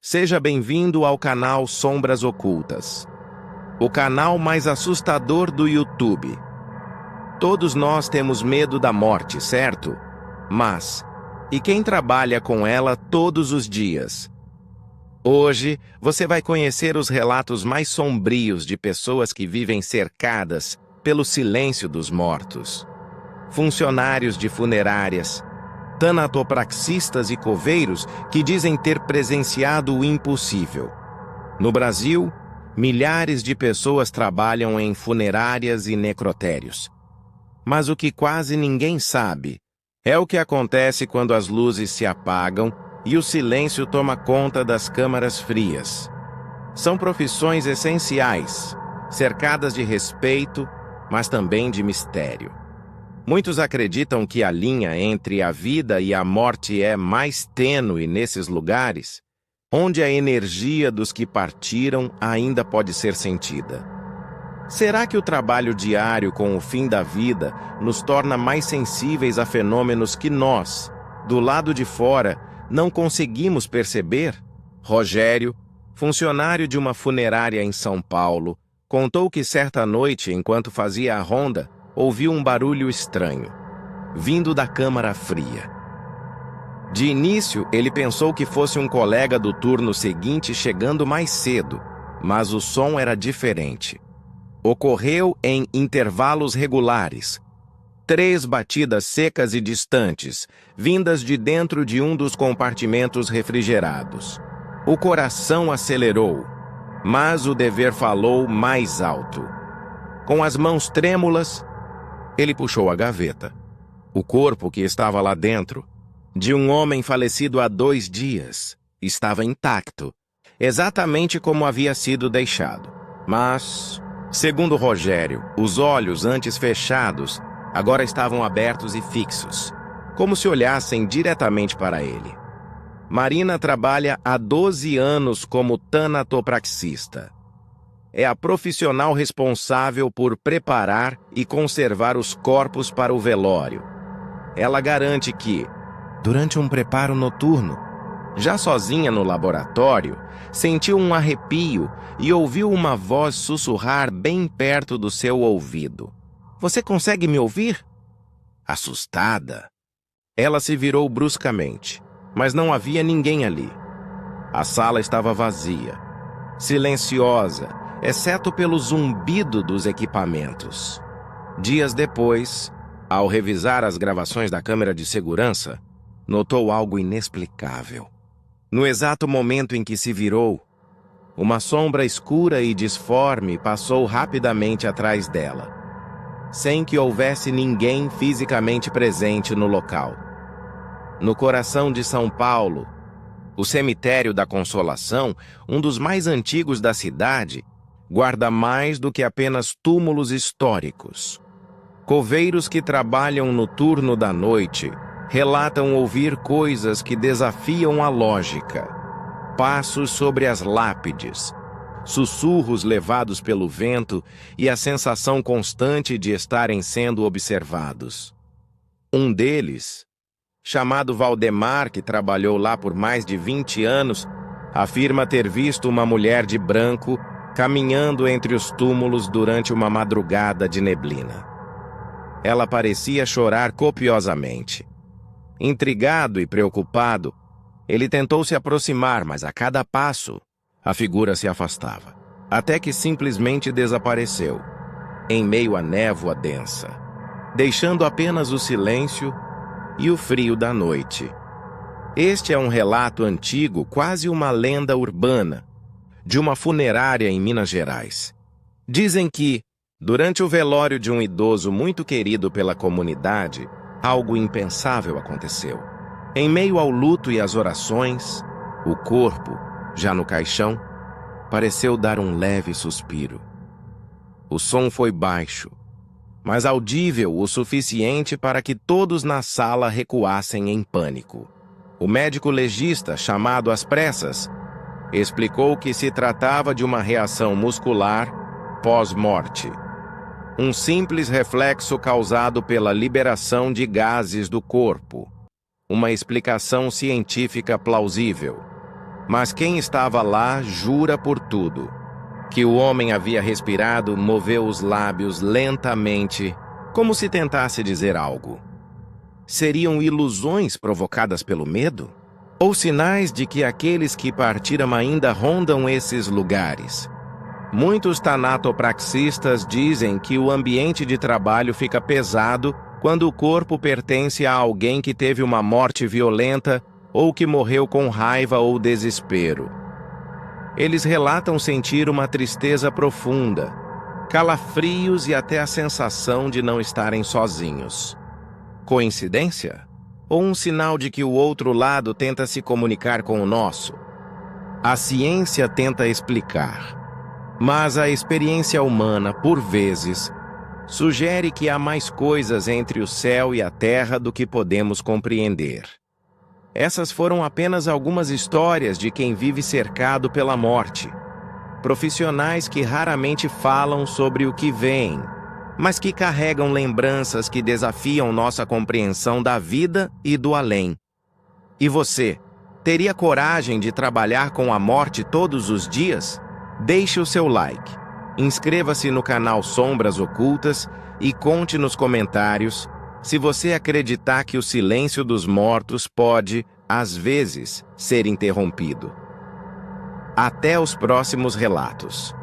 Seja bem-vindo ao canal Sombras Ocultas, o canal mais assustador do YouTube. Todos nós temos medo da morte, certo? Mas, e quem trabalha com ela todos os dias? Hoje, você vai conhecer os relatos mais sombrios de pessoas que vivem cercadas pelo silêncio dos mortos. Funcionários de funerárias, tanatopraxistas e coveiros que dizem ter presenciado o impossível. No Brasil, milhares de pessoas trabalham em funerárias e necrotérios. Mas o que quase ninguém sabe é o que acontece quando as luzes se apagam e o silêncio toma conta das câmaras frias. São profissões essenciais, cercadas de respeito, mas também de mistério. Muitos acreditam que a linha entre a vida e a morte é mais tênue nesses lugares, onde a energia dos que partiram ainda pode ser sentida. Será que o trabalho diário com o fim da vida nos torna mais sensíveis a fenômenos que nós, do lado de fora, não conseguimos perceber? Rogério, funcionário de uma funerária em São Paulo, contou que certa noite, enquanto fazia a ronda, ouviu um barulho estranho, vindo da câmara fria. De início, ele pensou que fosse um colega do turno seguinte chegando mais cedo, mas o som era diferente. Ocorreu em intervalos regulares. 3 batidas secas e distantes, vindas de dentro de um dos compartimentos refrigerados. O coração acelerou, mas o dever falou mais alto. Com as mãos trêmulas, ele puxou a gaveta. O corpo que estava lá dentro, de um homem falecido há 2 dias, estava intacto, exatamente como havia sido deixado. Mas, segundo Rogério, os olhos antes fechados agora estavam abertos e fixos, como se olhassem diretamente para ele. Marina trabalha há 12 anos como tanatopraxista. É a profissional responsável por preparar e conservar os corpos para o velório. Ela garante que, durante um preparo noturno, já sozinha no laboratório, sentiu um arrepio e ouviu uma voz sussurrar bem perto do seu ouvido. "Você consegue me ouvir?" Assustada, ela se virou bruscamente, mas não havia ninguém ali. A sala estava vazia, silenciosa, exceto pelo zumbido dos equipamentos. Dias depois, ao revisar as gravações da câmera de segurança, notou algo inexplicável. No exato momento em que se virou, uma sombra escura e disforme passou rapidamente atrás dela, sem que houvesse ninguém fisicamente presente no local. No coração de São Paulo, o cemitério da Consolação, um dos mais antigos da cidade, guarda mais do que apenas túmulos históricos. Coveiros que trabalham no turno da noite relatam ouvir coisas que desafiam a lógica. Passos sobre as lápides, sussurros levados pelo vento e a sensação constante de estarem sendo observados. Um deles, chamado Valdemar, que trabalhou lá por mais de 20 anos, afirma ter visto uma mulher de branco caminhando entre os túmulos durante uma madrugada de neblina. Ela parecia chorar copiosamente. Intrigado e preocupado, ele tentou se aproximar, mas a cada passo, a figura se afastava, até que simplesmente desapareceu, em meio à névoa densa, deixando apenas o silêncio e o frio da noite. Este é um relato antigo, quase uma lenda urbana, de uma funerária em Minas Gerais. Dizem que, durante o velório de um idoso muito querido pela comunidade, algo impensável aconteceu. Em meio ao luto e às orações, o corpo, já no caixão, pareceu dar um leve suspiro. O som foi baixo, mas audível o suficiente para que todos na sala recuassem em pânico. O médico legista, chamado às pressas, explicou que se tratava de uma reação muscular pós-morte, um simples reflexo causado pela liberação de gases do corpo, uma explicação científica plausível. Mas quem estava lá jura por tudo que o homem havia respirado, moveu os lábios lentamente, como se tentasse dizer algo. Seriam ilusões provocadas pelo medo? Ou sinais de que aqueles que partiram ainda rondam esses lugares? Muitos tanatopraxistas dizem que o ambiente de trabalho fica pesado quando o corpo pertence a alguém que teve uma morte violenta ou que morreu com raiva ou desespero. Eles relatam sentir uma tristeza profunda, calafrios e até a sensação de não estarem sozinhos. Coincidência? Ou um sinal de que o outro lado tenta se comunicar com o nosso? A ciência tenta explicar, mas a experiência humana, por vezes, sugere que há mais coisas entre o céu e a terra do que podemos compreender. Essas foram apenas algumas histórias de quem vive cercado pela morte. Profissionais que raramente falam sobre o que veem, mas que carregam lembranças que desafiam nossa compreensão da vida e do além. E você, teria coragem de trabalhar com a morte todos os dias? Deixe o seu like, inscreva-se no canal Sombras Ocultas e conte nos comentários se você acreditar que o silêncio dos mortos pode, às vezes, ser interrompido. Até os próximos relatos.